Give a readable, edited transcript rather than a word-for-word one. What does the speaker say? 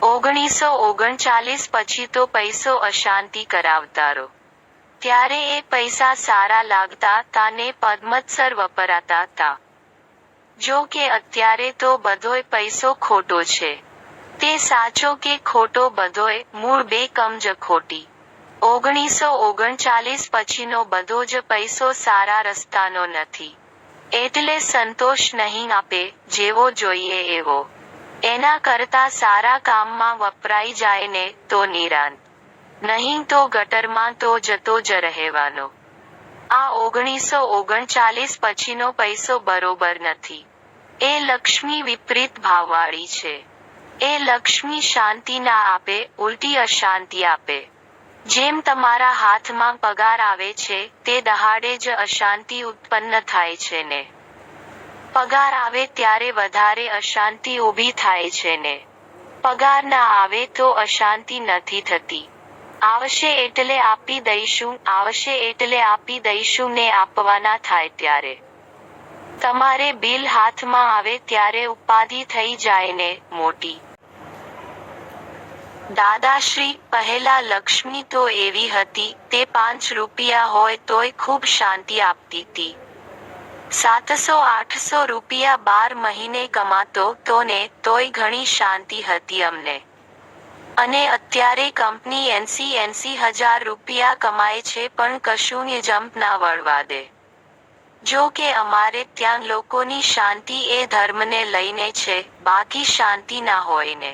1939 પછી તો પૈસો અશાંતિ કરાવતારો. ત્યારે એ પૈસા સારા લાગતા તા ને પદ્મત્સર વપરાતા તા. જો કે અત્યારે તો બધોય પૈસો ખોટો છે. તે સાચો કે ખોટો બધોય મૂળ બેકમ જ ખોટી. 1939 પછીનો બધો જ પૈસો સારા રસ્તાનો નથી. એટલે સંતોષ નહીં આપે, જેવો જોઈએ એવો. એના કરતા સારા કામમાં વપરાઈ જાય ને તો નિરાંત. નહીં તો ગટરમાં તો જતો જ રહેવાનો. આ 1939 પછીનો પૈસો બરોબર નથી. એ લક્ષ્મી વિપરીત ભાવવાળી છે. એ લક્ષ્મી શાંતિ ના આપે, ઉલટી અશાંતિ આપે. જેમ તમારા હાથમાં પગાર આવે છે તે દહાડે જ અશાંતિ ઉત્પન્ન થાય છે ને. પગાર આવે ત્યારે વધારે અશાંતિ ઊભી થાય છે ને. પગાર ના આવે તો અશાંતિ નથી થતી. આવશે એટલે આપી દઈશું, આવશે એટલે આપી દઈશું ને આપવાના થાય ત્યારે. તમારે બિલ હાથમાં આવે ત્યારે ઉપાધિ થઈ જાય ને મોટી. દાદાશ્રી, પહેલા લક્ષ્મી તો એવી હતી, તે 5 રૂપિયા હોય તોય ખૂબ શાંતિ આપતી તી. 700-800 રૂપિયા 12 મહિને કમાતો તો ને તોય ઘણી શાંતિ હતી અમને. અને અત્યારે કંપની 80 હજાર રૂપિયા કમાય છે પણ કશું જ જંપ ના વળવા દે. જો કે અમારે ત્યાં લોકોની શાંતિ એ ધર્મને લઈને છે, બાકી શાંતિ ના હોય ને.